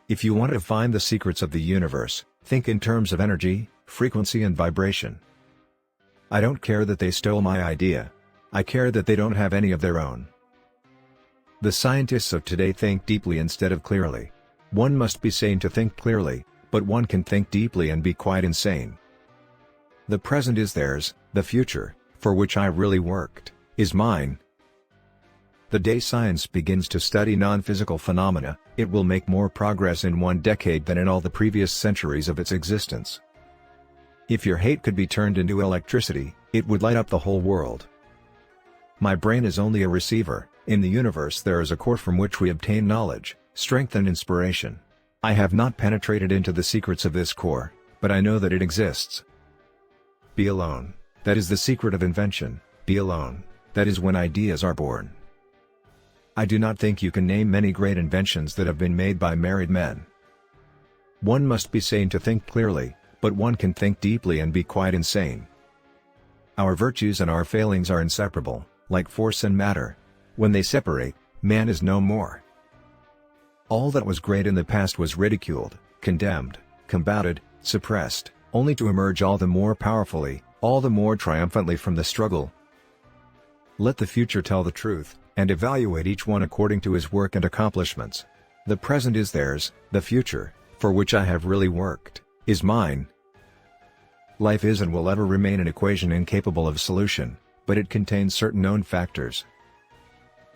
If you want to find the secrets of the universe, think in terms of energy, frequency and vibration. I don't care that they stole my idea. I care that they don't have any of their own. The scientists of today think deeply instead of clearly. One must be sane to think clearly, but one can think deeply and be quite insane. The present is theirs, the future, for which I really worked, is mine. The day science begins to study non-physical phenomena, it will make more progress in 1 decade than in all the previous centuries of its existence. If your hate could be turned into electricity, it would light up the whole world. My brain is only a receiver. In the universe there is a core from which we obtain knowledge, strength and inspiration. I have not penetrated into the secrets of this core, but I know that it exists. Be alone. That is the secret of invention. Be alone. That is when ideas are born. I do not think you can name many great inventions that have been made by married men. One must be sane to think clearly, but one can think deeply and be quite insane. Our virtues and our failings are inseparable, like force and matter. When they separate, man is no more. All that was great in the past was ridiculed, condemned, combated, suppressed, only to emerge all the more powerfully, all the more triumphantly from the struggle. Let the future tell the truth, and evaluate each one according to his work and accomplishments. The present is theirs, the future, for which I have really worked, is mine. Life is and will ever remain an equation incapable of solution, but it contains certain known factors.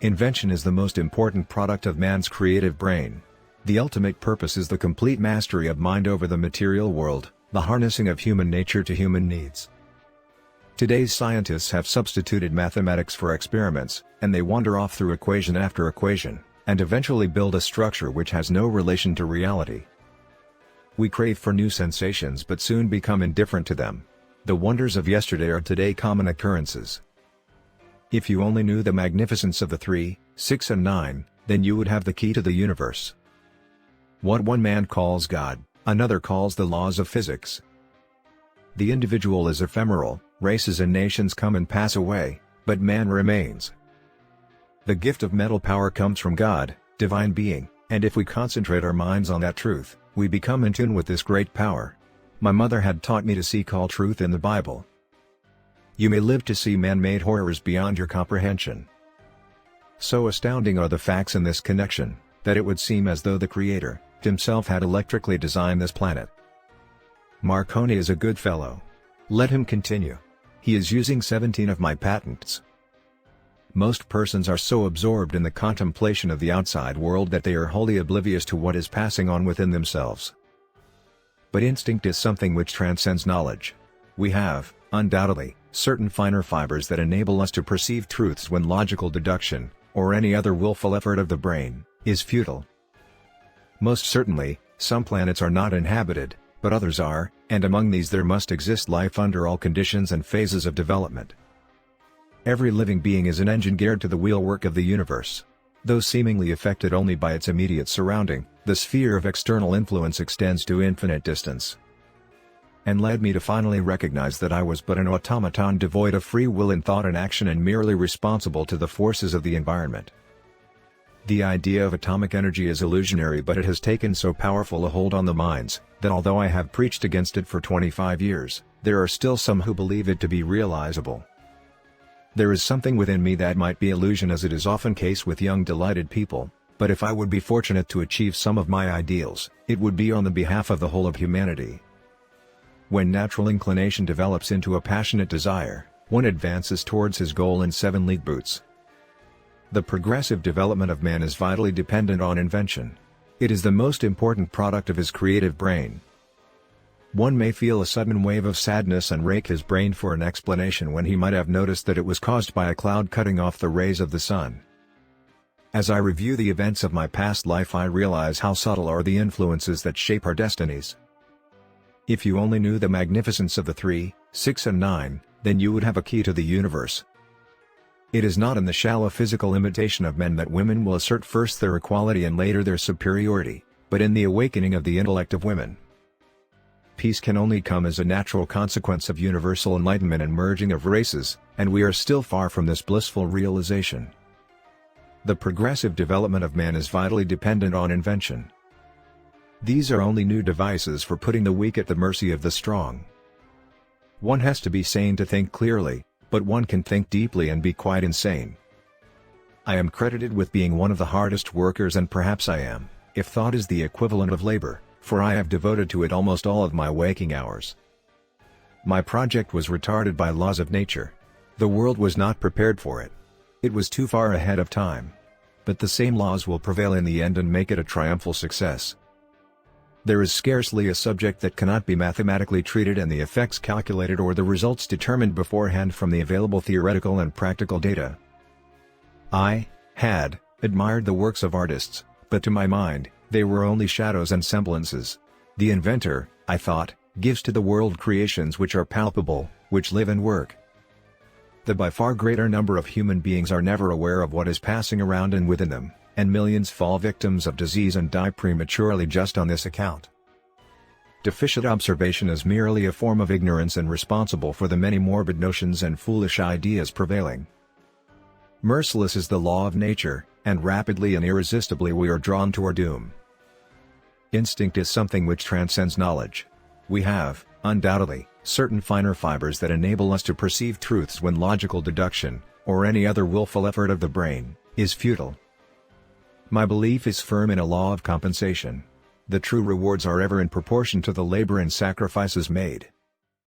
Invention is the most important product of man's creative brain. The ultimate purpose is the complete mastery of mind over the material world, the harnessing of human nature to human needs. Today's scientists have substituted mathematics for experiments, and they wander off through equation after equation, and eventually build a structure which has no relation to reality. We crave for new sensations but soon become indifferent to them. The wonders of yesterday are today common occurrences. If you only knew the magnificence of the 3, 6 and 9, then you would have the key to the universe. What one man calls God, another calls the laws of physics. The individual is ephemeral, races and nations come and pass away, but man remains. The gift of mental power comes from God, divine being, and if we concentrate our minds on that truth, we become in tune with this great power. My mother had taught me to seek all truth in the Bible. You may live to see man-made horrors beyond your comprehension. So astounding are the facts in this connection, that it would seem as though the Creator, himself had electrically designed this planet. Marconi is a good fellow. Let him continue. He is using 17 of my patents. Most persons are so absorbed in the contemplation of the outside world that they are wholly oblivious to what is passing on within themselves. But instinct is something which transcends knowledge. We have, undoubtedly, certain finer fibers that enable us to perceive truths when logical deduction, or any other willful effort of the brain, is futile. Most certainly, some planets are not inhabited, but others are, and among these there must exist life under all conditions and phases of development. Every living being is an engine geared to the wheelwork of the universe. Though seemingly affected only by its immediate surrounding, the sphere of external influence extends to infinite distance. And led me to finally recognize that I was but an automaton devoid of free will in thought and action and merely responsible to the forces of the environment. The idea of atomic energy is illusionary, but it has taken so powerful a hold on the minds, that although I have preached against it for 25 years, there are still some who believe it to be realizable. There is something within me that might be illusion, as it is often case with young delighted people, but if I would be fortunate to achieve some of my ideals, it would be on the behalf of the whole of humanity. When natural inclination develops into a passionate desire, one advances towards his goal in 7-league boots. The progressive development of man is vitally dependent on invention. It is the most important product of his creative brain. One may feel a sudden wave of sadness and rake his brain for an explanation when he might have noticed that it was caused by a cloud cutting off the rays of the sun. As I review the events of my past life, I realize how subtle are the influences that shape our destinies. If you only knew the magnificence of the 3, 6 and 9, then you would have a key to the universe. It is not in the shallow physical imitation of men that women will assert first their equality and later their superiority, but in the awakening of the intellect of women. Peace can only come as a natural consequence of universal enlightenment and merging of races, and we are still far from this blissful realization. The progressive development of man is vitally dependent on invention. These are only new devices for putting the weak at the mercy of the strong. One has to be sane to think clearly, but one can think deeply and be quite insane. I am credited with being one of the hardest workers, and perhaps I am, if thought is the equivalent of labor, for I have devoted to it almost all of my waking hours. My project was retarded by laws of nature. The world was not prepared for it. It was too far ahead of time. But the same laws will prevail in the end and make it a triumphal success. There is scarcely a subject that cannot be mathematically treated and the effects calculated or the results determined beforehand from the available theoretical and practical data. I had admired the works of artists, but to my mind, they were only shadows and semblances. The inventor, I thought, gives to the world creations which are palpable, which live and work. The by far greater number of human beings are never aware of what is passing around and within them, and millions fall victims of disease and die prematurely just on this account. Deficient observation is merely a form of ignorance and responsible for the many morbid notions and foolish ideas prevailing. Merciless is the law of nature, and rapidly and irresistibly we are drawn to our doom. Instinct is something which transcends knowledge. We have, undoubtedly, certain finer fibers that enable us to perceive truths when logical deduction, or any other willful effort of the brain, is futile. My belief is firm in a law of compensation. The true rewards are ever in proportion to the labor and sacrifices made.